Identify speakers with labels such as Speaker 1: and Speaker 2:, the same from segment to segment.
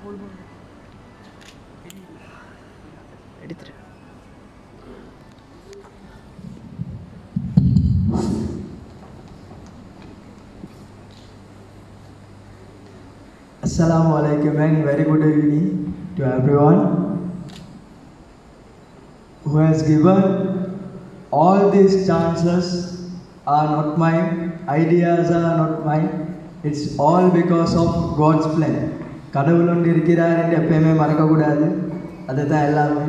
Speaker 1: Assalamualaikum and very good evening to everyone who has given all these chances are not mine, ideas are not mine, it's all because of God's plan. கடவுள் ஒன்று இருக்கிறார் என்று எப்பயுமே மறக்கக்கூடாது, அதுதான் எல்லாமே.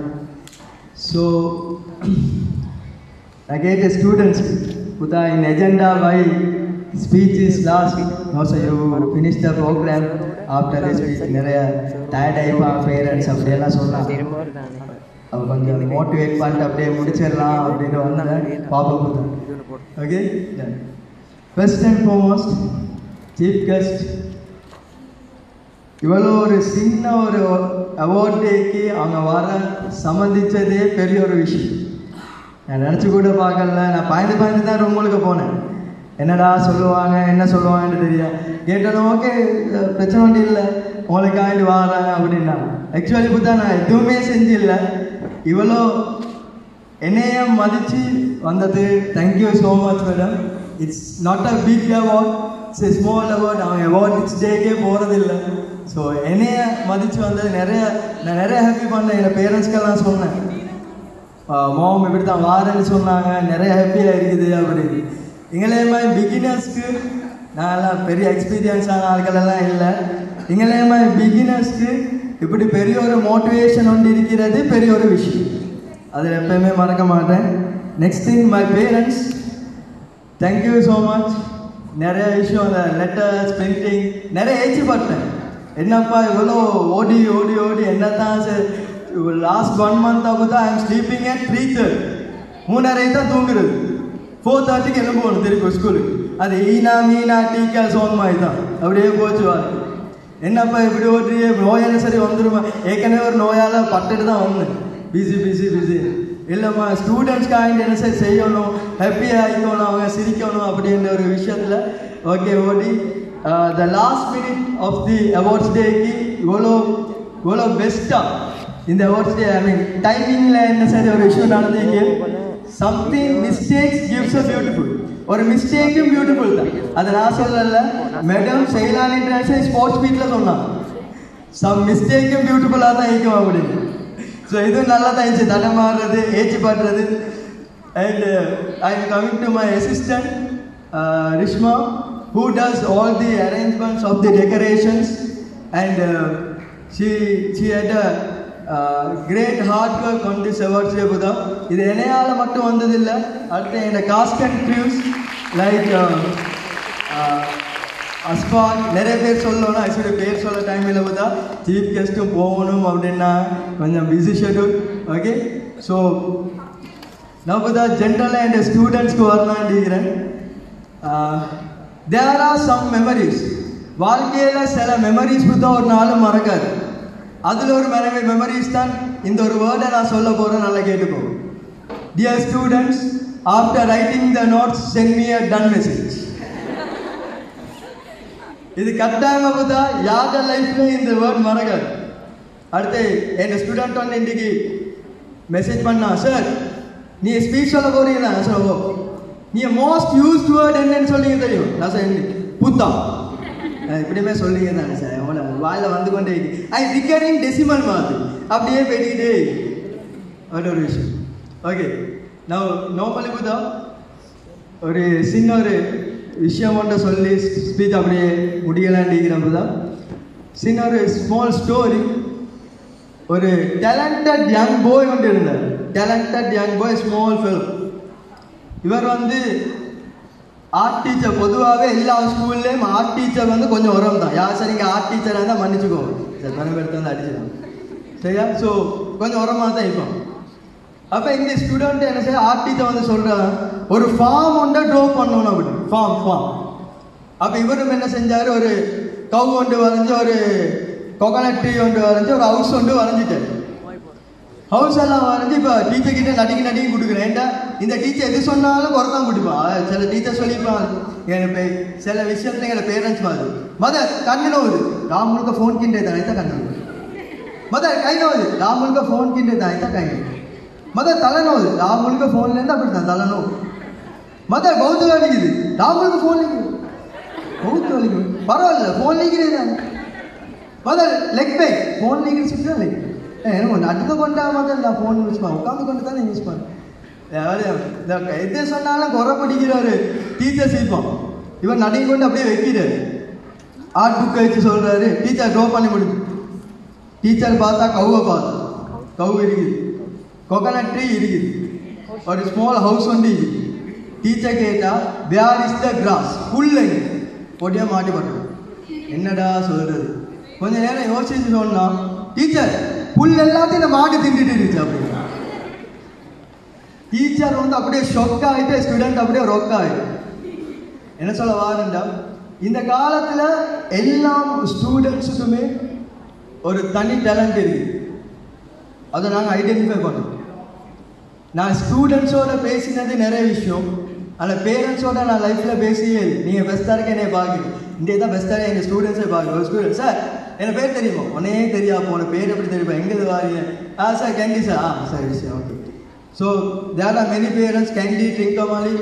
Speaker 1: So நான் கேட்ட ஸ்டூடெண்ட்ஸ் புதா இன் agenda why speech is last, no sir, you finish the program after the speech. நிறைய டயர்ட் ஆகிப்பா பேரண்ட்ஸ் அப்படியெல்லாம் சொன்னாங்க. அவள் கொஞ்சம் மோட்டிவேட் பண்ணிட்டு அப்படியே முடிச்சிடலாம் அப்படின்னு வந்தேன். பார்ப்போம். Okay, first and foremost chief guest, இவ்வளோ ஒரு சின்ன ஒரு அவார்ட் டேக்கு அவங்க வர சம்மந்திச்சதே பெரிய ஒரு விஷயம். நான் நினச்சி கூட பார்க்கல. நான் பாய்ந்து தான் ரூமுக்கு போனேன். என்னடா சொல்லுவாங்க, என்ன சொல்லுவாங்கன்னு தெரியாது. கேட்டதும் ஓகே பிரச்சனை ஒன்றும் இல்லை, உங்களுக்கு ஆகிட்டு வாராங்க அப்படின்னா. ஆக்சுவலி இப்போ தான் நான் எதுவுமே செஞ்சில்லை. இவ்வளோ என்னைய மதித்து வந்தது thank you so much madam. It's not a big award, it's a small award. அவங்க அவார்ட் நெக்ஸ்ட் டேக்கே போகிறதில்லை. ஸோ என்னைய மதித்து வந்தது நான் நிறைய ஹாப்பி பண்ணேன். என் பேரண்ட்ஸ்க்கெல்லாம் சொன்னேன், மாம் இப்படி தான் வாரேன்னு சொன்னாங்க, நிறைய ஹாப்பியாக இருக்குது அப்படின்னு. எங்களே மாதிரி பிகினர்ஸ்க்கு நான் எல்லாம் பெரிய எக்ஸ்பீரியன்ஸான ஆட்களெல்லாம் இல்லை. எங்களே மாதிரி பிகினர்ஸ்க்கு இப்படி பெரிய ஒரு மோட்டிவேஷன் ஒன்று இருக்கிறது பெரிய ஒரு விஷயம். அதில் எப்பயுமே மறக்க மாட்டேன். Next thing my parents, thank you so much. நிறைய விஷயம் அந்த லெட்டர்ஸ் பிரிண்டிங் நிறைய ஏச்சிப்பட்டேன். என்னப்பா இவ்வளோ ஓடி ஓடி ஓடி என்ன தான் சார். லாஸ்ட் 1 month ஆகுதா ஐ எம் ஸ்லீப்பிங் அட் 3:30, 3:30 தான் தூங்குறது. 4:30க்கு என்ன போகணும் திருப்பி ஸ்கூலுக்கு. அது ஈனா மீனா டீக்கல் சோன் மாதிரி தான் அப்படியே போச்சுவாங்க. என்னப்பா இப்படி ஓட்டி நோயான சரி வந்துடுமா. ஏற்கனவே ஒரு நோயால் பட்டுட்டு தான் வந்தேன். பிஸி இல்லைம்மா ஸ்டூடெண்ட்ஸ்க்காக என்ன சரி செய்யணும், ஹாப்பியாக ஆகிக்கணும், அவங்க சிரிக்கணும் அப்படின்ற ஒரு விஷயத்தில் ஓகே ஓடி the last minute of the awards டேக்கு இவ்வளோ பெஸ்ட்டாக இந்த அவார்ட்ஸ் டே ஐ மீன் டைமிங்கில் என்ன சரி ஒரு விஷயம் நடந்தீங்க. Something mistakes gives a beautiful. ஒரு மிஸ்டேக்கும் பியூட்டிஃபுல் தான். அதை நான் சொல்லல, மேடம் செயலான் இன்டர்நேஷனல் ஸ்போர்ட்ஸ் மீட்டில் சொன்னாங்க சம் மிஸ்டேக்கும் பியூட்டிஃபுல்லாக தான் இருக்கும் அப்படின்னு. ஸோ இதுவும் நல்லா தான் இருந்துச்சு, தடை மாறுறது ஏச்சி பாடுறது. And I am coming to my assistant Rishma who does all the arrangements of the decorations and she had a great hard work on this awards day புதா. இது என்னையால் மட்டும் வந்ததில்லை. அடுத்து என்னோட காஸ்ட் அண்ட் க்ரூஸ் லைக் அஸ்பான் நிறைய பேர் சொல்லணும். ஆக்சுவலி பேர் சொல்ல டைம் இல்லை புதா. சீஃப் கெஸ்ட்டும் போகணும் அப்படின்னா கொஞ்சம் பிஸி ஷெட்யூல். ஓகே, ஸோ நான் புதா ஜென்ரலாக என் ஸ்டூடெண்ட்ஸ்க்கு வரலான்னு இருக்கிறேன். There are some memories. வாழ்க்கையில் சில மெமரிஸ் புதா ஒரு நாளும் மறக்காது. அதில் ஒரு மெமரிஸ் தான் இந்த ஒரு வேர்டை நான் சொல்ல போகிறேன், நல்லா கேட்டுக்கோ. Dear students, after writing the notes send me a done message. இது கட்டாயமாக பார்த்தா யாரோட லைஃப்லேயும் இந்த வேர்ட் மறக்காது. அடுத்து என் ஸ்டூடெண்ட் வந்து இன்றைக்கி மெசேஜ் பண்ணா, சார் நீ ஸ்பீச் சொல்ல போகிறீங்களா? நான் சொல்லுவோம், நீ மோஸ்ட் யூஸ்ட் வேர்ட் என்னன்னு சொல்லிங்க தெரியும்? நான் சார் புத்தா இப்படியுமே சொல்லிங்க தானே சார். எவ்வளோ வாயில் வந்து கொண்டே ஐ ரிகரிங் டெசிமல் மாதிரி அப்படியே போய்கிட்டே அப்படி ஒரு விஷயம். ஓகே, நான் நார்மலி புதா ஒரு சின்ன ஒரு விஷயம் ஒன்றை சொல்லி ஸ்பீச் அப்படியே முடியலாண்டிக்கிறேன் புதா. சின்ன ஒரு ஸ்மால் ஸ்டோரி. ஒரு டேலண்டட் யங் பாய் ஒன்று இருந்தார். Talented young boy, small fellow. இவர் வந்து ஆர்ட் டீச்சர். பொதுவாகவே எல்லா ஸ்கூல்லேயும் ஆர்ட் டீச்சர் வந்து கொஞ்சம் உரம் தான். யார் சார் இங்கே ஆர்ட் டீச்சராக இருந்தால் மன்னிச்சுக்கோங்க சார், மனம் எடுத்து வந்து அடிச்சுக்கலாம் சரியா. ஸோ கொஞ்சம் உரமாக தான் இருக்கும். அப்போ இந்த ஸ்டூடெண்ட் என்ன செய்ய, ஆர்ட் டீச்சர் வந்து சொல்கிறாங்க ஒரு ஃபார்ம் ஒன்றை ட்ரா பண்ணணும் அப்படின்னு. ஃபார்ம். அப்போ இவரும் என்ன செஞ்சார், ஒரு கவு ஒன்று வரைஞ்சி, ஒரு கோகனட் ட்ரீ ஒன்று வரைஞ்சி, ஒரு ஹவுஸ் ஒன்று வரைஞ்சிட்டார். ஹவுஸ் எல்லாம் வரைஞ்சி இப்போ டீச்சர் கிட்டே நடிக்க கொடுக்குறேன். ஏன்டா இந்த டீச்சர் எது சொன்னாலும் குறைதான் கொடுப்பான். சில டீச்சர் சொல்லிப்பான், சில விஷயத்துல எங்களை பேரண்ட்ஸ் மாதிரி கண்ணு நோவுது, நான் முழுக்க ஃபோன் கிண்டே தானே தான் கண்ணு மொதல் கை நோவுது ராமுலுக்கு ஃபோன் கிண்டே தான் இதான் கை மொதல் தலை நோவுது ராமுலுக்கு ஃபோன்லேருந்து அப்படி தான் தலை நோவு மொதல் பௌத்து வலிக்குது ராமுலுக்கு ஃபோன் லிக்குது பௌத்து வலிக்குது பரவாயில்ல ஃபோன் லிக்கிறே தான் மொதல் லெக் பேக் ஃபோன் லிக்கிற சுற்றி தான் லெக் எனக்கு நடந்து கொண்டா மொதல் நான் ஃபோன் யூஸ் பண்ணேன் உட்காந்து கொண்டு தான் யூஸ் பண்ணேன் இந்த எது சொன்னாலும் குறை படிக்கிறாரு டீச்சர் சீப்போம் இவன் நடுங்கி கொண்டு அப்படியே வைக்கிறாரு ஆர்ட் புக்கை வச்சு சொல்கிறாரு டீச்சர் ட்ரா பண்ணி முடியும் டீச்சர் பார்த்தா கவ்வை பார்த்தா கவு இருக்குது கோகனட் ட்ரீ இருக்குது ஒரு ஸ்மால் ஹவுஸ் ஒன்று இருக்குது டீச்சர் கேட்டால் வேர் இஸ் த கிராஸ் புல்லை பொடியாக மாட்டி போட்டோம் என்னடா சொல்கிறது கொஞ்சம் நேரம் யோசிச்சு சொன்னால் டீச்சர் புல் எல்லாத்தையும் இந்த மாடு திண்டுட்டு இருந்துச்சு அப்படின்னு டீச்சர் வந்து அப்படியே ஷொக் ஆகிட்டு ஸ்டூடெண்ட் அப்படியே ரொக் ஆகிட்டு என்ன சொல்ல வாருண்டா இந்த காலத்தில் எல்லா ஸ்டூடெண்ட்ஸுக்குமே ஒரு தனி டேலண்ட் இருக்குது அதை நாங்கள் ஐடென்டிஃபை பண்ணோம் நான் ஸ்டூடெண்ட்ஸோட பேசினது நிறைய விஷயம் ஆனால் பேரண்ட்ஸோட நான் லைஃப்பில் பேசியே நீங்கள் பெஸ்ட்டாக இருக்க என்னை பார்க்குது இங்கே தான் பெஸ்ட்டாக எங்கள் ஸ்டூடெண்ட்ஸை பார்க்குறேன் ஒரு ஸ்டூடெண்ட் சார் எனக்கு பேர் தெரியுமா உடனே தெரியா போன பேர் எப்படி தெரியுமா எங்கே வாரீங்க சார் கேண்டி சார் சரி sir okay so there are many parents Kandy Trincomalee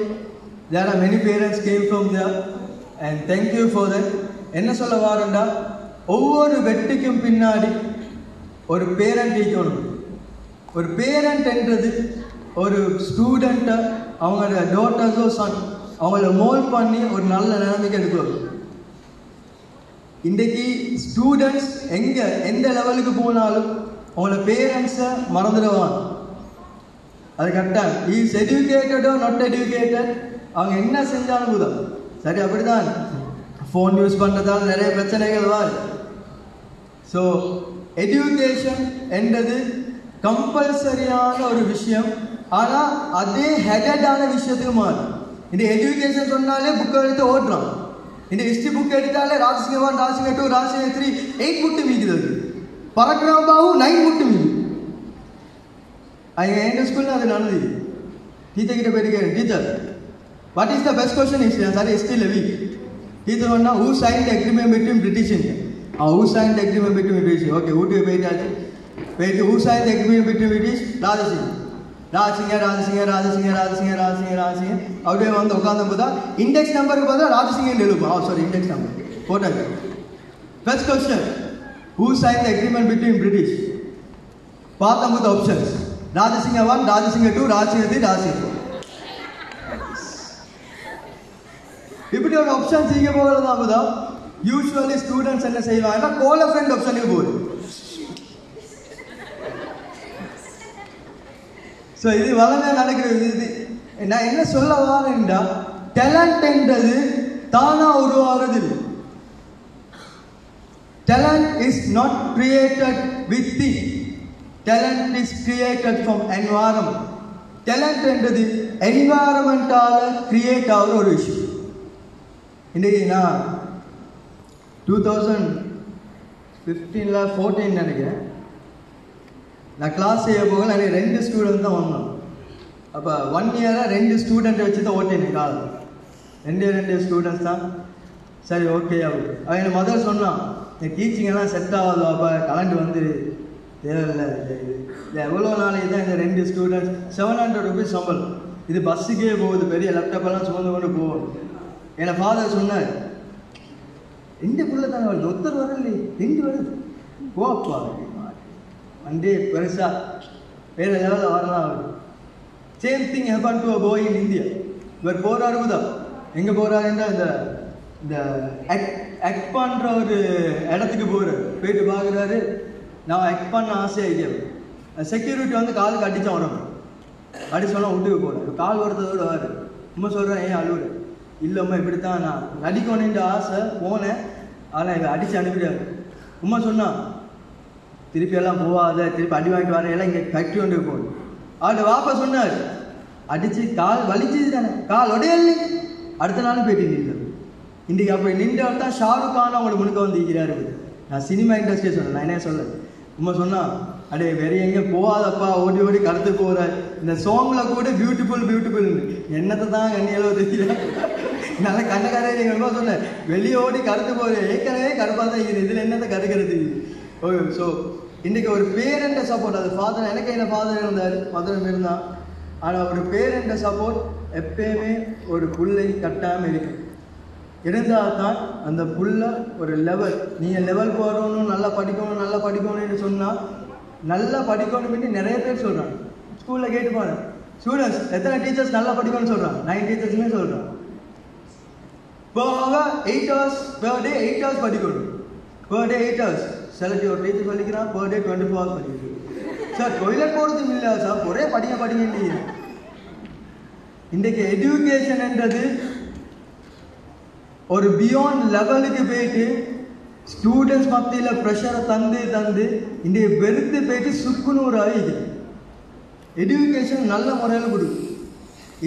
Speaker 1: there are many parents came from there and thank you for that என்ன சொல்ல வாரண்டா ஒவ்வொரு வெற்றிக்கும் பின்னாடி ஒரு பேரண்ட் இருக்கணும் ஒரு பேரண்ட் என்றது ஒரு ஸ்டூடெண்ட்டை அவங்களோட டாட்டர்ஸோ சன் அவங்கள மோல்ட் பண்ணி ஒரு நல்ல நிலைமைக்கு எடுக்கணும் இன்றைக்கு ஸ்டூடெண்ட்ஸ் எங்கே எந்த லெவலுக்கு போனாலும் அவங்களோட பேரண்ட்ஸை மறந்துடுவாங்க அது கரெக்டாக இஸ் எஜுகேட்டடோ நாட் எஜுகேட்டட் அவங்க என்ன செஞ்சாலும் கூட சரி அப்படிதான் ஃபோன் யூஸ் பண்ணுறதால நிறைய பிரச்சனைகள் வரும் ஸோ எஜுகேஷன் என்றது கம்பல்சரியான ஒரு விஷயம் ஆனால் அதே ஹெடடான விஷயத்துக்கு மாறும் இந்த எஜுகேஷன் சொன்னாலே புக்கை எடுத்து ஓட்டுறான் இந்த ஹிஸ்ட்ரி புக் எடுத்தாலே ராஜசிங்க 1 ராஜசிங்க 2 ராஜசிங்க 3 8 முட்டு மீக்குது பரக்ராம்பாவு 9 முட்டு மீக்குது எங்கள் ஸ்கூலில் அது நடந்தது டீச்சர் கிட்ட போயிட்டு கேட்குறேன் teacher what is the best question is sir still week teacher சொன்னால் who sign agreement between British who sign agreement between British okay வீட்டுக்கு போயிட்டாச்சு போயிட்டு who sign agreement between British Rajasingh Rajasinghe Rajasinghe Rajasinghe Rajasinghe Rajasinghe Rajasinghe அப்படியே வந்து உட்காந்து போதா இண்டெக்ஸ் நம்பருக்கு பார்த்தா ராஜசிங்கன்னு எழுப்போம் சாரி இண்டெக்ஸ் நம்பர் போட்டாச்சு first question who sign agreement between British பார்த்தோம் போது ஆப்ஷன்ஸ் ராஜசிங்க 1 ராஜசிங்க 2 ராஜசிங்க 3 ராஜசிங்க 4 இப்படி ஒரு ஆப்ஷன் செய்ய போகிறதா போதா யூஸ்வலி ஸ்டூடெண்ட்ஸ் என்ன செய்வாங்கன்னா கோல ஃப்ரெண்ட் ஆப்ஷனுக்கு போகுது ஸோ இது வளமையாக நடக்கிறது இது நான் என்ன சொல்ல வரேன்டா டேலண்ட் என்றது தானாக உருவாகிறது இல்லை talent is not created with the talent is created from environment talent என்றது என்வாரன்மெண்டால் கிரியேட் ஆகிற ஒரு விஷயம் இன்றைக்கி நான் 2015-14 நினைக்கிறேன் நான் கிளாஸ் செய்ய போக எனக்கு 2 ஸ்டூடெண்ட் தான் வந்தோம் அப்போ 1 இயராக 2 ஸ்டூடெண்ட்டை வச்சு தான் ஓட்டினேன் காலம் 2 ஸ்டூடெண்ட்ஸ் தான் சரி ஓகே அப்படி அவன் என் மதர் சொன்னான் என் டீச்சிங்கெல்லாம் செட் ஆகாது அப்போ கலண்டு வந்து தேவையில்லை இது எவ்வளோ நாளைக்கு தான் இந்த 2 ஸ்டூடெண்ட்ஸ் 700 ருபீஸ் சம்பளம் இது பஸ்ஸுக்கே போகுது பெரிய லேப்டாப்பெல்லாம் சுமந்து கொண்டு போகும் என் ஃபாதர் சொன்னார் எந்த பிள்ளை தானே வருது ஒருத்தர் வரல எங்கே வருது போப்பா வண்டே பெருசாக வேறு லெவலில் வரலாம் அவர் same thing happen to a boy in India இவர் போகிறாரு கூட எங்கே போகிறாருன்னா இந்த ஆக்ட் பண்ணுற ஒரு இடத்துக்கு போகிறார் போயிட்டு பார்க்குறாரு நான் ஆக்ட் பண்ண ஆசையாக செக்யூரிட்டி வந்து காலுக்கு அடித்தான் வரணும் அடிச்சு சொன்னால் வீட்டுக்கு போகிறேன் கால் வரத்தோடு வாரு உண்மை சொல்கிறேன் ஏன் அழுவுற இல்லைம்மா இப்படித்தான் நான் நடிக்கணுன்ற ஆசை போனேன் ஆனால் இவன் அடித்து அனுப்பிடாரு உண்மை சொன்னான் திருப்பி எல்லாம் போகாத திருப்பி அடி வாங்கிட்டு வரேன் எல்லாம் இங்கே கட்டி கொண்டு போகணும் அவர்கிட்ட வாப்பா சொன்னார் அடித்து கால் வலிச்சது தானே கால் உடையல்ல அடுத்த நாளும் போயிட்டு நின்று இன்றைக்கி அப்படி நின்றவர் தான் ஷாருக் கான் அவங்களை முன்னுக்க வந்து இருக்கிறாரு நான் சினிமா இண்டஸ்ட்ரியை சொன்னேன் நான் என்ன சொல்ல உண்மை சொன்னால் அடே வேற எங்கே போகாதப்பா ஓடி ஓடி கடத்து போகிற இந்த சாங்கில் கூட பியூட்டிஃபுல் என்னத்தை தான் கண்ணியளவு தெரியல நல்லா கண்ணக்காரே நீங்கள் ரொம்ப சொன்னேன் வெளியே ஓடி கடத்து போகிற ஏற்கனவே கடுப்பாக தான் இருக்குது இதில் என்னத்தை கடுக்கிறது ஓகே ஸோ இன்றைக்கி ஒரு பேரண்ட சப்போர்ட், அது ஃபாதர், எனக்கு என்ன ஃபாதர் இருந்தார், மதரும் இருந்தான். ஆனால் ஒரு பேரண்ட சப்போர்ட் எப்பயுமே ஒரு புள்ளை கட்டாமல் இருக்கு. இருந்தால் தான் அந்த புள்ள ஒரு லெவல், நீங்கள் லெவல் போகிறோன்னு நல்லா படிக்கணும்னு சொன்னால் நல்லா படிக்கணும்னு நிறைய பேர் சொல்கிறாங்க. ஸ்கூலில் கேட்டு பாருங்க, ஸ்டூடெண்ட்ஸ் எத்தனை டீச்சர்ஸ் நல்லா படிக்கணும்னு சொல்கிறாங்க? 9 டீச்சர்ஸுமே சொல்கிறாங்க. போக 8 hours per day 8 hours படிக்கணும், per day 8 hours. சில ஒரு டீச்சர் படிக்கிறான் per day 24 hours படிக்கணும். சார் டொய்லெட் போகிறதும் இல்லை சார், ஒரே படிங்க. இன்றைக்கு எஜுகேஷன்ன்றது ஒரு பியாண்ட் லெவலுக்கு போயிட்டு ஸ்டூடெண்ட்ஸ் மத்தியில் ப்ரெஷரை தந்து இன்றைய வெறுத்து போயிட்டு சுக்குநூறு ஆகிது. எஜுகேஷன் நல்ல முறையில் கொடுக்கும்.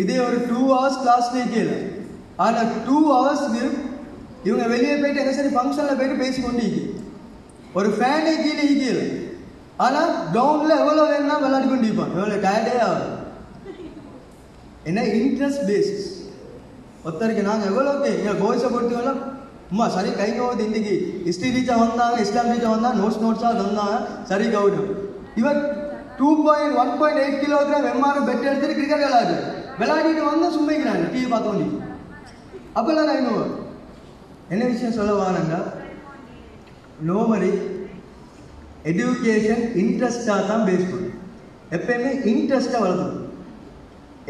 Speaker 1: இதே ஒரு 2 hours கிளாஸ்லேயே கேளு, ஆனால் 2 hoursக்கு இவங்க வெளியே போயிட்டு எங்கே சரி ஃபங்க்ஷனில் போயிட்டு பேசிக்கொண்டு ஒரு ஃபேனே கீழே ஈக்கல, ஆனால் கிரவுண்டில் எவ்வளோ வேணும்னா விளையாடி கொண்டு இருப்பான், எவ்வளோ டயர்டே ஆகும். என்ன இன்ட்ரெஸ்ட் பேசிஸ் ஒருத்தருக்கு நாங்கள் எவ்வளோக்கு எங்கள் கோல்ஸை பொறுத்தவரை அம்மா சரி கைங்க போகுது. இன்றைக்கி ஹிஸ்ட்ரி டீச்சர் வந்தாங்க, இஸ்லாம் டீச்சர் வந்தால் நோட்ஸாக தந்தாங்க, சரி கவுடும். இவர் 1.8 கிலோகிராம் எம்ஆர் பெட் எடுத்துட்டு கிரிக்கெட் விளையாடிட்டு வந்தால் சும்மைக்கிறாங்க, டிவி பார்த்தோண்டி. அப்போல்லாம் நான் இன்னும் என்ன விஷயம் சொல்ல வாரங்க, நோமரி எஜுகேஷன் இன்ட்ரெஸ்டாக தான் பேஸ் பண்ணும். எப்பயுமே இன்ட்ரெஸ்ட்டாக வளர்த்துடும்.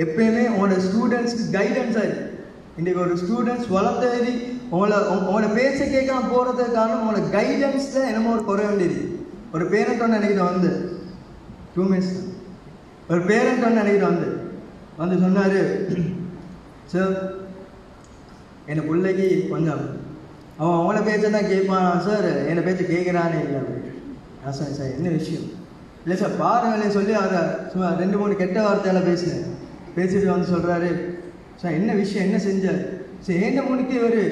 Speaker 1: எப்பயுமே உங்களோட ஸ்டூடெண்ட்ஸ்க்கு கைடன்ஸாக இருக்குது. இன்றைக்கி ஒரு ஸ்டூடெண்ட்ஸ் வளர்த்தேறி உங்களோட பேச்சை கேட்காம போகிறதுக்கான உங்களோட கைடன்ஸில் என்னமோ ஒரு குறை வேண்டியது. ஒரு பேரண்ட் ஒன்று நினைக்கிட்டு வந்து 2 minutes ஒரு பேரண்ட் ஒன்று நினைக்கிட்டு வந்து சொன்னார், சார் என் பிள்ளைக்கு கொஞ்சம் அவன் அவங்கள பேச்சை தான் கேட்பான் சார், என்னை பேச்சை கேட்குறானே இல்லை. நான் சார் சார் என்ன விஷயம் இல்லை சார் பாருங்களேன் சொல்லி அதை சும்மா 2-3 கெட்ட வார்த்தையெல்லாம் பேசிட்டு வந்து சொல்கிறாரு, சார் என்ன விஷயம் என்ன செஞ்சார் சார், என்ன முன்னுக்கு ஒரு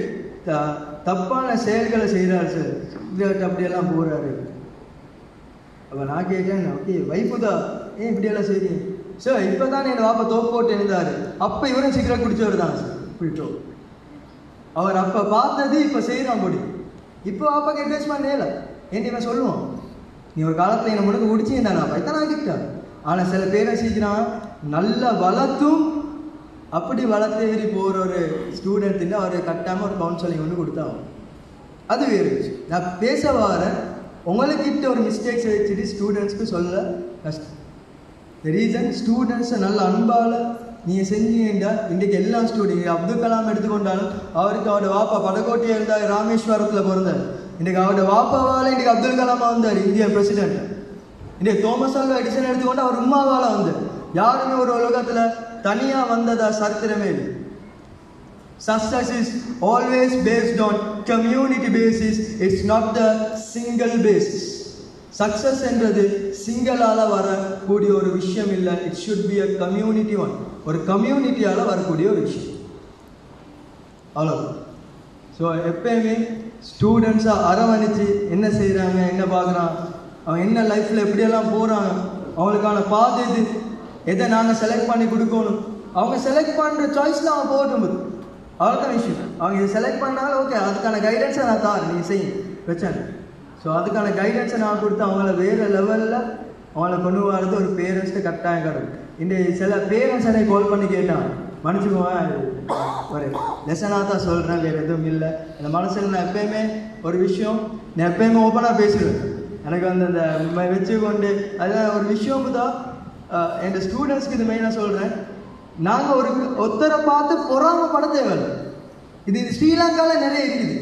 Speaker 1: தப்பான செயல்களை செய்கிறாரு சார், சிகரெட் அப்படியெல்லாம் போகிறாரு. அப்போ நான் கேட்குறேன், ஓகே வைப்புதா ஏன் இப்படியெல்லாம் செய்றீங்க சார், இப்போ தான் என் வாப்பா தோப்பு போட்டு இருந்தார், அப்போ இவரும் சிகரெட் குடிச்சவர் தான் சார் இப்படிட்டோ. அவர் அப்போ பார்த்தது இப்போ செய்கிறான் போடி, இப்போ வாப்பாக்கு அட்வைஸ்மெண்ட் இல்லை. ஏன் இவன் சொல்லுவான், நீ ஒரு காலத்தில் என்னை முழுக்க குடிச்சிருந்தான் அப்போ இதான் ஆகிட்டான். ஆனால் சில பேரை சீக்கிரம் நல்லா வளர்த்தும் அப்படி வளர்த்தேறி போகிற ஒரு ஸ்டூடெண்ட்டுன்னு அவர் கட்டாமல் ஒரு கவுன்சிலிங் ஒன்று கொடுத்தாங்க. அது வேறு விஷயம். நான் பேச வரேன், உங்களுக்கிட்ட ஒரு மிஸ்டேக்ஸ் வச்சுட்டு ஸ்டூடெண்ட்ஸ்க்கு சொல்ல கஷ்டம். த ரீசன் ஸ்டூடெண்ட்ஸை நல்ல அன்பால் நீங்கள் செஞ்சீங்கன்னா இன்றைக்கி எல்லா ஸ்டூடெண்ட் அப்துல் கலாம் எடுத்துக்கொண்டாலும் அவருக்கு அவரோட வாப்பா படகோட்டி இருந்தார், ராமேஸ்வரத்தில் பிறந்தார். இன்றைக்கி அவரோட வாப்பாவால் இன்றைக்கி அப்துல் கலாமாக வந்தார் இந்தியன் பிரசிடென்ட். இன்றைக்கி தோமஸ் ஆல்வா எடிசன் எடுத்துக்கொண்டு அவர் உம்மாவால் வந்தார். யாருமே ஒரு உலகத்தில் தனியாக வந்ததா சரித்திரமே இல்லை. Success is always based on community basis. It's not the single basis. Success என்றது சிங்களால் வரக்கூடிய ஒரு விஷயம் இல்லை. It should be a community one. ஒரு கம்யூனிட்டியால் வரக்கூடிய ஒரு விஷயம், அவ்வளோதான். ஸோ எப்பயுமே ஸ்டூடெண்ட்ஸை அரவணைச்சு என்ன செய்கிறாங்க, என்ன பார்க்குறான், அவன் என்ன லைஃப்பில் எப்படியெல்லாம் போகிறாங்க, அவங்களுக்கான பாதை இது, எதை நாங்கள் செலக்ட் பண்ணி கொடுக்கணும், அவங்க செலக்ட் பண்ணுற சாய்ஸில் அவன் போகட்டும். அவ்வளோதான் விஷயம். அவங்க இதை செலக்ட் பண்ணாலும் ஓகே, அதுக்கான கைடன்ஸை நான் தான் நீங்கள் செய்யும் பிரச்சனை. ஸோ அதுக்கான கைடன்ஸை நான் கொடுத்து அவங்கள வேறு லெவலில் அவங்கள கொண்டு வரது ஒரு பேரண்ட்ஸ்க்கு கட்டாயம் கிடக்கும். இந்த சில பேரண்ட்ஸ் என்னை கால் பண்ணி கேட்டான், மன்னிச்சுக்குவேன் ஒரு லெசனாக தான் சொல்கிறேன், வேறு எதுவும் இல்லை. அந்த மனசில் நான் எப்பயுமே ஒரு விஷயம் நான் எப்பயுமே ஓப்பனாக பேசுவேன். எனக்கு வந்து அந்த வச்சுக்கொண்டு அதுதான் ஒரு விஷயம் தான் என் ஸ்டூடெண்ட்ஸ்க்கு இது மெயினாக சொல்கிறேன். நாங்கள் ஒரு ஒருத்தரை பார்த்து பொறாமப்பட தேவையில்லை. இது ஸ்ரீலங்காவில் நிறைய இருக்குது.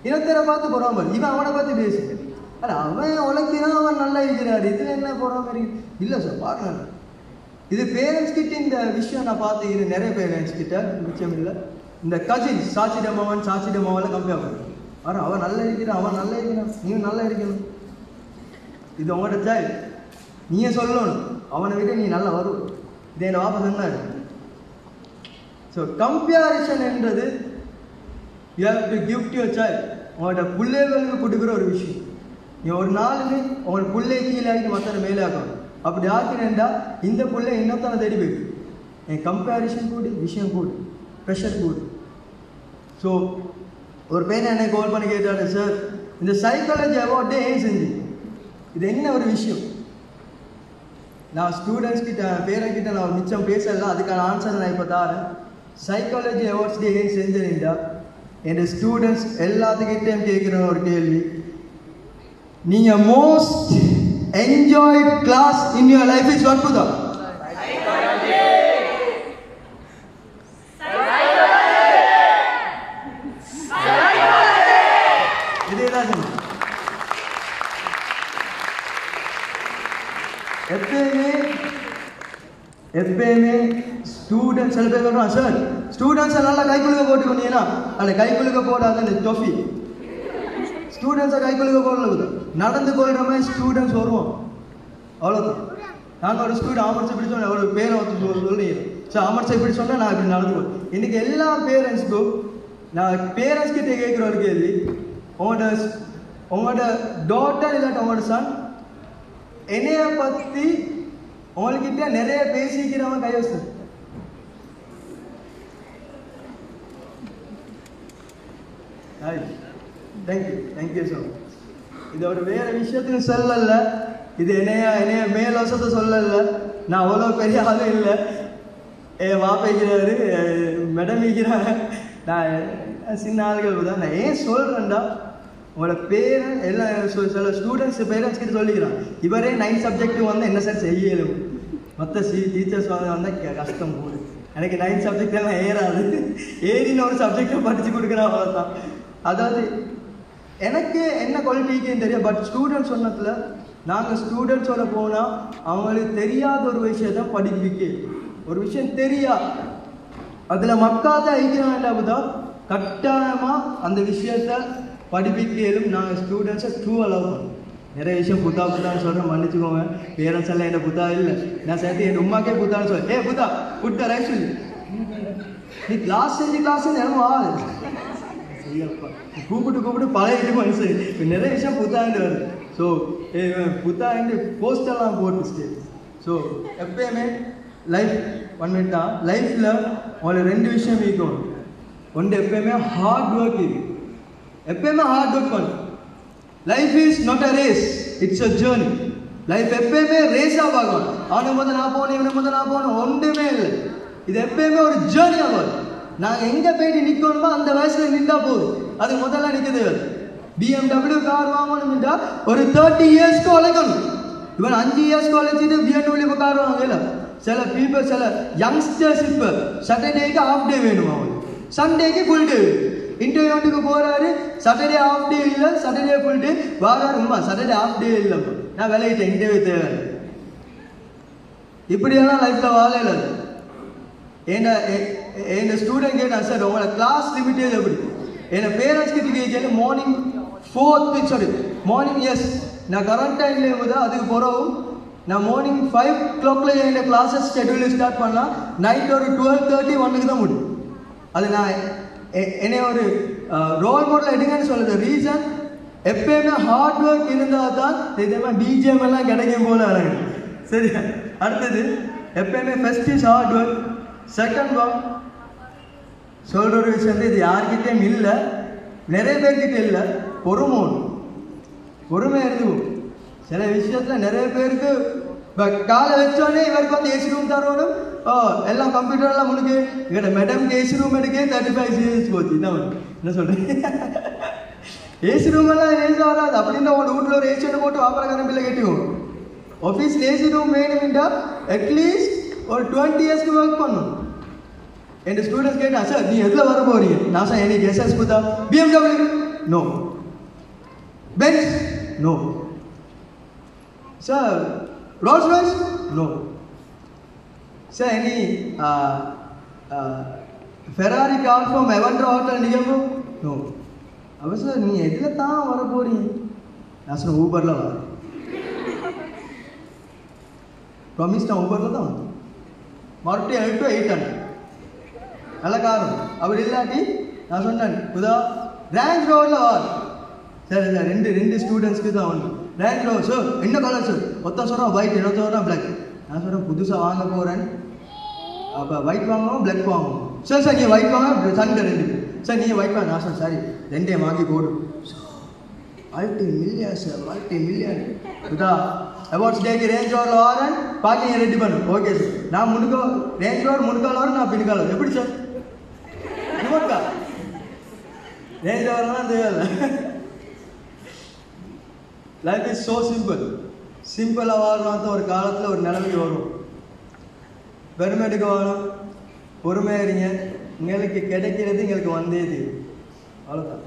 Speaker 1: இன்னொருத்தரை பார்த்து பொறாமல் இவன் அவனை பார்த்து பேசு, ஆனால் அவன் உழைக்கிறான், அவன் நல்லா இருக்கிறார், இதில் என்ன பொறாமல் இருக்குது இல்லை சார் பார்க்கலாம். இது பேரண்ட்ஸ் கிட்ட இந்த விஷயம் நான் பார்த்துக்கிறேன். நிறைய பேரண்ட்ஸ் கிட்ட மிச்சம் இல்லை. இந்த கசின்ஸ் சாட்சிடமாவெல்லாம் கம்மியாக பண்ணுறேன். ஆனால் அவன் நல்லா இருக்கிறான், அவன் நல்லா இருக்கிறான், நீயும் நல்லா இருக்கணும். இது உங்களோட சைல்டு, நீயே சொல்லணும், அவனை விட நீ நல்லா வருவ. இதை என்ன வாப்பா சொன்னார். ஸோ கம்பேரிசன் என்றது you have to give to your child. உங்களோட பிள்ளைகளுக்கு கொடுக்குற ஒரு விஷயம். நீ ஒரு நாளுமே உங்களோட பிள்ளை கீழே ஆகி மற்ற மேலே ஆக்கணும். அப்படி ஆக்கினேன்டா இந்த பிள்ளை இன்னொருத்தனை தேடி போயிடும். என் கம்பேரிசன் கூடு, விஷயம் கூடு, ப்ரெஷர் கூடு. ஸோ ஒரு பையனை என்னை கால் பண்ணி கேட்டாரு, சார் இந்த சைக்காலஜி அவார்டே ஏன் செஞ்சு இது என்ன ஒரு விஷயம்? நான் ஸ்டூடெண்ட்ஸ் கிட்ட பேரண்ட் கிட்ட நான் மிச்சம் பேசல, அதுக்கான ஆன்சர் நான் இப்போ தரேன். சைக்காலஜி அவார்ட்ஸ் டே ஏன் செஞ்சேன்டா, என் ஸ்டூடெண்ட்ஸ் எல்லாத்துக்கிட்டையும் கேட்குற ஒரு கேள்வி, நீங்கள் most enjoyed class in your life is what புதா? எப்பயுமே ஸ்டூடெண்ட்ஸ் சில பேர் சொல்கிறான், சார் ஸ்டூடெண்ட்ஸை நல்லா கைக்குழுக்க போட்டுக்கொண்டீங்கன்னா அந்த கைக்குழுக்க போடாத அந்த டொஃபி ஸ்டூடெண்ட்ஸை கைக்குழுக்க போடல நடந்து கொள்கிற மாதிரி ஸ்டூடெண்ட்ஸ் வருவோம், அவ்வளோதான். நாங்கள் ஒரு ஸ்டூடெண்ட் ஆமர்ஸ் இப்படி சொன்னேன், ஒரு பேரை சொல்றீங்க, ஸோ ஆமர்ஸ் இப்படி சொன்னால் நான் இப்படி நடந்து போவேன். இன்றைக்கி எல்லா பேரண்ட்ஸ்க்கும் நான் பேரண்ட்ஸ் கிட்டே கேட்குற ஒரு கேள்வி, உங்களோட டாட்டர் இல்லாட்ட உங்களோட சன் என்னைய பற்றி உங்கள்கிட்ட நிறைய பேசிக்கிறவன் கையோசு. Thank you so much. இது ஒரு வேறு விஷயத்துக்கு சொல்லல, இது என்னைய மேலோசத்தை சொல்லல, நான் அவ்வளோ பெரிய ஆளும் இல்லை, என் மாப்பிக்கிறாரு மேடம் வைக்கிறாங்க, நான் சின்ன ஆளுகள் தான். நான் ஏன் சொல்கிறேன்டா, உங்களோட பேரன் எல்லாம் சில ஸ்டூடெண்ட்ஸ் பேரண்ட்ஸ் கிட்ட சொல்லிக்கிறான், இவரே 9 சப்ஜெக்ட் வந்து என்ன சார் செய்யலும், மற்ற டீச்சர்ஸ் வந்தால் கஷ்டம் போகுது, எனக்கு 9 சப்ஜெக்ட் எல்லாம் ஏறாது, ஏறின ஒரு சப்ஜெக்டை படித்து கொடுக்குறேன், அவ்வளோதான். அதாவது எனக்கு என்ன குவாலிட்டிக்குன்னு தெரியும், பட் ஸ்டூடெண்ட்ஸ் சொன்னதில் நாங்கள் ஸ்டூடெண்ட்ஸோட போனால் அவங்களுக்கு தெரியாத ஒரு விஷயத்த படிக்க, ஒரு விஷயம் தெரியா அதில் மக்காத ஐக்கியம் வேண்டாம், கட்டாயமாக அந்த விஷயத்த படிப்பிக்கலும் நாங்கள் ஸ்டூடெண்ட்ஸை ட்ரூ அலோவ் பண்ணோம். நிறைய விஷயம் புத்தான்னு சொல்கிறேன், மன்னிச்சுக்கோங்க, பேரண்ட்ஸ் எல்லாம் என்ன புத்தா இல்லை, நான் சேர்த்து என் உமாக்கே புத்தான்னு சொல்கிறேன், புத்தா புட்டா ரைட் சொல்லி நீ கிளாஸ் என்னமோ செய்யப்பா கூப்பிட்டு பழகிட்டு மனுஷன் இப்போ நிறைய விஷயம் புத்தாண்டு வருது. ஸோ புத்தாண்டு போஸ்டெல்லாம் போட்டு ஸோ எப்பயுமே லைஃப் 1 minute தான், லைஃப்பில் உங்களுக்கு 2 விஷயம் இருக்கணும். ஒன்று எப்பயுமே ஹார்ட் ஒர்க் இருக்கு, எப்பயுமே ஹார்ட் ஒர்க் பண்ணு. Life is not a race, it's a journey. Life எப்பயுமே ரேஸாக பார்க்கணும், அவனுக்கு முதல் நான் போகணும், இவனுக்கு முதல் நான் போகணும், ஒன்றுமே இல்லை. இது எப்பயுமே ஒரு ஜேர்னியாக வரும். நாங்கள் எங்கே போயிட்டு நிற்கணுமோ அந்த வயசில் நின்றா போகுது, அது முதல்ல நிற்கிறது. BMW கார் வாங்கணும்னா ஒரு 30 இயர்ஸ்க்கு உழைக்கணும். இவன் 5 இயர்ஸ்க்கு உழைச்சிட்டு BMW கார் வாங்கல. சில பீப்புள், சில யங்ஸ்டர்ஸ் இப்போ சாட்டர்டேக்கு ஆஃப் டே வேணும், அவன் சண்டேக்கு ஃபுல் டே. இன்டர்வியூட்டுக்கு போகிறாரு, சாட்டர்டே ஆஃப் டே இல்லை, சாட்டர்டே ஃபுல் டே வாராரு, உமா சாட்டர்டே ஆஃப் டே இல்லை, நான் விளையிட்டேன், இன்டர்வியூ தேவை. இப்படியெல்லாம் லைஃப்பில் வாழையில. என் ஸ்டூடெண்ட் கேட்டான், சார் உங்களோட கிளாஸ் லிமிட்டேஜ் எப்படி? என் பேரண்ட்ஸ் கிட்ட கேட்கல, மார்னிங் 4 மார்னிங் எஸ் நான் கரண்ட் டைம்லேயே போது அதுக்கு பிறகு நான் மார்னிங் 5 o'clock என் கிளாஸஸ் ஷெட்யூல் ஸ்டார்ட் பண்ணால் நைட் ஒரு 12:30 1க்கு தான் முடியும். அது நான் என்னை ஒரு ரோல் மாடல் எடுங்கன்னு சொல்லுது. ரீசன் எப்பயுமே ஹார்ட் ஒர்க் இருந்தால் தான் இதே மாதிரி பிஜிஎம் எல்லாம் கிடைக்கும் போல இறங்கு. சரி, அடுத்தது எப்பயுமே first is hard work, second work. சொல்கிற ஒரு விஷயம் வந்து இது யார்கிட்டையும் இல்லை, நிறைய பேர்கிட்ட இல்லை, பொறுமை இருக்கும். சில விஷயத்தில் நிறைய பேருக்கு காலை வச்சோடனே இவருக்கு வந்து ஏசி ரூம் தரணும், எல்லாம் கம்ப்யூட்டர்லாம் முழுக்கு எங்கள்ட மேடம்க்கு ஏசி ரூம் எடுக்க 35 years போச்சு. என்ன சொல்கிறேன், ஏசி ரூம் எல்லாம் ஏசி வராது அப்படின்னா உங்களோட வீட்டில் ஒரு ஏசி ஒன்று போட்டு வாப்பரக்காரன் பிள்ளை கட்டிவோம். ஆஃபீஸில் ஏசி ரூம் வேணும்னா அட்லீஸ்ட் ஒரு 20 yearsக்கு ஒர்க் பண்ணும். என் ஸ்டூடெண்ட்ஸ் கேட்டான், சார் நீ எதில் வர போறீங்க? நான் சார் எனக்கு எஸ்எஸ் புத்தா, BMW no, Benz no, sir Rolls Royce no, sir any Ferrari car from எவன்ட்ரா ஹோட்டல் நிகழ்வு நோ. அப்போ சார் நீ எதில் தான் வர போறீங்க? நான் சொன்ன ஊபரில் வர ப்ராமிஸ், நான் ஊபரில் தான் வந்து மறுபடியும் 8 to 800 நல்ல காரணம். அப்படி இல்லாட்டி நான் சொன்னேன் புதா ரேஞ்ச் ரோவரில் வார். சரி சார், ரெண்டு ஸ்டூடெண்ட்ஸ்க்கு தான் வந்து ரேஞ்ச் ரோவர். சார் என்ன கலர் சார்? ஒருத்தன் சொல்கிறான் ஒயிட், இன்னொருத்தன் சொல்கிறான் பிளாக். நான் சொல்கிறேன் புதுசாக வாங்க போகிறேன், அப்போ ஒயிட் வாங்குவோம் பிளாக் வாங்குவோம். சார் நீ ஒயிட் வாங்க, சண்டை 2 சார் நீங்கள் ஒயிட் வாங்க. நான் சார் சரி 2 வாங்கி போடும். மல்டி மில்லியன் இதா அவார்ட்ஸ் டேக்கு ரேஞ்ச் ரோவரில் வரேன் பார்க்கிங் ரெடி பண்ணு. ஓகே சார், நான் முன்னுக்கோ ரேஞ்ச் ரோவர் முன்னுக்கால் வரேன், நான் பின்னுக்கால் வரேன். எப்படி சார் ரிமோட்கா ரேஞ்ச் ரோவர்லாம் தேவையில்லை. லைஃப் இஸ் ஸோ சிம்பிளாக வாழணும். ஒரு காலத்தில் ஒரு நிலைமைக்கு வரும். பெருமைக்கு வாழும், பொறுமையாக இருங்க. உங்களுக்கு கிடைக்கிறது எங்களுக்கு வந்தே தெரியும், அவ்வளோதான்.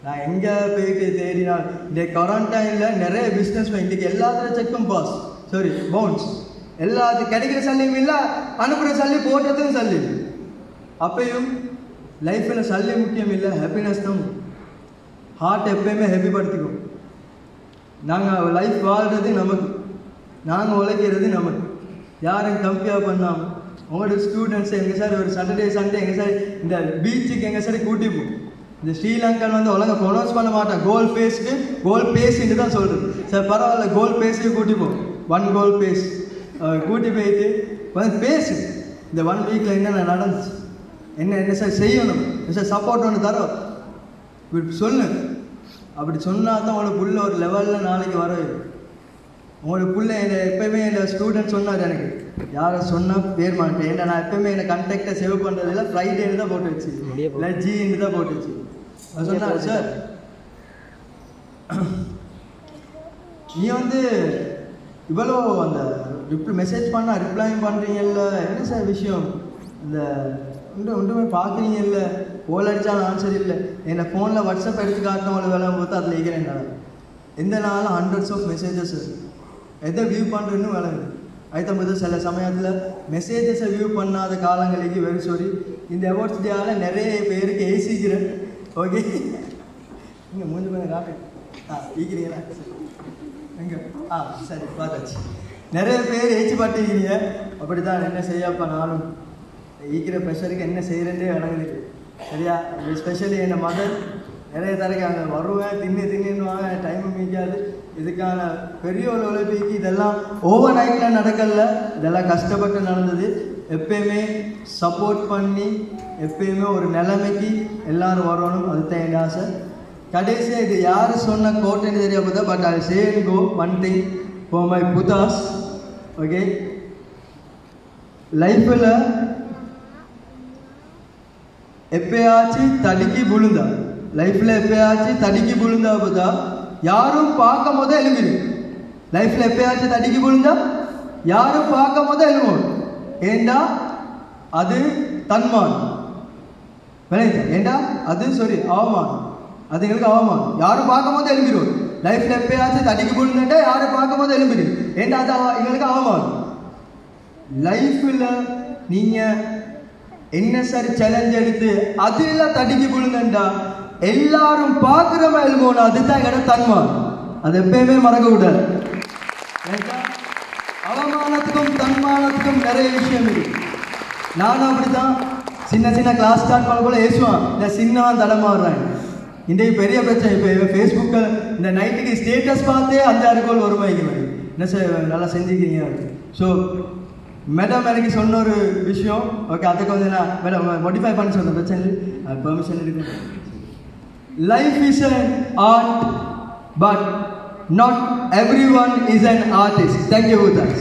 Speaker 1: நான் எங்கே போயிட்டு தேடினால் இந்த குவாரண்டைனில் நிறைய பிஸ்னஸ் இன்றைக்கி எல்லாத்துலையும் செக்கும் பாஸ் பவுன்ஸ் எல்லாத்துக்கும் கிடைக்கிற சல்லியும் இல்லை, அனுப்புகிற சல்லி போட்டதும் சல்லி. அப்பையும் லைஃப்பில் சல்லி முக்கியம் இல்லை, ஹாப்பினஸ் தான். ஹார்ட் எப்பயுமே ஹாப்பிப்படுத்திக்கும். நாங்கள் லைஃப் வாழ்கிறது நமக்கு, நாங்கள் உழைக்கிறது நமக்கு. யாரும் கம்பேர் பண்ணாமல் உங்களோட ஸ்டூடெண்ட்ஸ் எங்கள் சார் ஒரு சாட்டர்டே சண்டே எங்கள் சார் இந்த பீச்சுக்கு எங்கள் சார் கூட்டிப்போம். இந்த ஸ்ரீலங்கன் வந்து ஒழுங்காக ப்ரொனவுன்ஸ் பண்ண மாட்டேன். கோல் பேஸுன்னு தான் சொல்கிறது. சார் பரவாயில்ல, கோல் பேஸுக்கு கூட்டிப்போம். 1 கோல் பேஸ் கூட்டி போயிட்டு வந்து பேசு. இந்த 1 வீக்கில் என்னென்ன நடந்துச்சு, என்ன சார் செய்யணும், சார் சப்போர்ட் ஒன்று தரோம் இப்படி சொல்லு. அப்படி சொன்னால் தான் உங்களோட புள்ள ஒரு லெவலில் நாளைக்கு வர. உங்களோட புள்ள என்னை எப்போயுமே என் ஸ்டூடெண்ட் சொன்னார், எனக்கு யாரை சொன்னால் பேர் மாட்டேன். ஏன்னா நான் எப்போயுமே என்னை கண்டெக்டை சேவ் பண்ணுறதில்ல, ஃப்ரைடேன்னு தான் போட்டு வச்சு, இல்லை ஜின்னு தான் போட்டு வச்சு. அது சொன்னார், சார் நீ வந்து இவ்வளோ அந்த மெசேஜ் பண்ணால் ரிப்ளையும் பண்ணுறீங்கல்ல, என்ன சார் விஷயம், இந்த ஒன்றுமே பார்க்குறீங்கல்ல, கோல் அடித்தாலும் ஆன்சர் இல்லை. என்னை ஃபோனில் வாட்ஸ்அப் எடுத்து காட்டினவங்களை வேலை பார்த்து அதில் இருக்கிறேன். நான் எந்த நாளும் ஹண்ட்ரட்ஸ் ஆஃப் மெசேஜஸ் எதை வியூ பண்ணுறேன்னு வேலை. அதுதான் சில சமயத்தில் மெசேஜஸை வியூ பண்ணாத காலங்களுக்கு வெரி சாரி. இந்த அவார்ட்ஸ் டேயால் நிறைய பேருக்கு ஏசிக்கிறேன். ஓகே, இங்கே மூஞ்சி கொஞ்சம் காட்டு. ஈக்கிறீங்களா எங்கே? சரி பார்த்தாச்சு. நிறைய பேர் ஏச்சி பாட்டிக்கிறீங்க. அப்படி தான் என்ன செய்யப்பா, நானும் ஈக்கிற ப்ரெஷருக்கு என்ன செய்கிறேன்னே வழங்குது. சரியா? எஸ்பெஷலி என் மதர் நிறைய தரக்காங்க, வருவேன் தின்னுவாங்க, டைமும் மீக்காது. இதுக்கான பெரிய ஒரு உழைப்புக்கு இதெல்லாம் ஓவர் நைட்டில் நடக்கல, இதெல்லாம் கஷ்டப்பட்டு நடந்தது. எப்பயுமே சப்போர்ட் பண்ணி எப்பயுமே ஒரு நிலைமைக்கு எல்லோரும் வரணும், அதுதான் என் ஆசை. கடைசியாக இது யார் சொன்ன கோட்டைன்னு தெரியாம தான், but I say and go one thing for my புதாஸ். ஓகே, லைஃப்பில் எப்பயாச்சும் தடுக்கி விழுந்தா, லைஃப்பில் எப்பயாச்சும் தடுக்கி விழுந்தா போதா யாரும் பார்க்கும் போதே எழுமிரு. லைஃப்பில் எப்பயாச்சும் தடுக்கி விழுந்தா யாரும் பார்க்கும் போதே எழுவோம். ஏண்டா அது தன்மானம், ஏண்டா அது அவமானம், அது எங்களுக்கு அவமானம். யாரும் பார்க்கும் போது எழும்பிடுவோம். லைஃப்பில் எப்பயாச்சும் தடுக்கி விழுந்துட்டா யாரும் பார்க்கும் போது எழும்பிடு, ஏண்டா அது எங்களுக்கு அவமானம். லைஃப்பில் நீங்கள் என்ன சார் சேலஞ்ச் எடுத்து அதில் தடுக்கி விழுந்தா எல்லாரும் பார்க்குறவ எழுமோனா, அதுதான் எங்களோட தன்மானம். அது எப்பயுமே மறக்க கூடாது. அவமானத்துக்கும் தன்மானத்துக்கும் நிறைய விஷயம் இருக்கு. நானும் அப்படித்தான் சின்ன கிளாஸ் ஸ்டார்ட் பண்ண போல ஏசுவான், இந்த சின்னவன் தடமாறுறேன். இன்றைக்கு பெரிய பிரச்சனை. இப்போ ஃபேஸ்புக்கில் இந்த நைட்டுக்கு ஸ்டேட்டஸ் பார்த்தே 5-6 கோல் வருமாய்க்கு என்ன சார் நல்லா செஞ்சுக்கிறீங்க. ஸோ மேடம் எனக்கு சொன்ன ஒரு விஷயம், ஓகே அதை கொஞ்சம் நான் மேடம் மாடிஃபை பண்ணி சொன்னேன், பிரச்சனை பெர்மிஷன் இருக்கு. Life is an art, but not everyone is an artist. Thank you, Udas.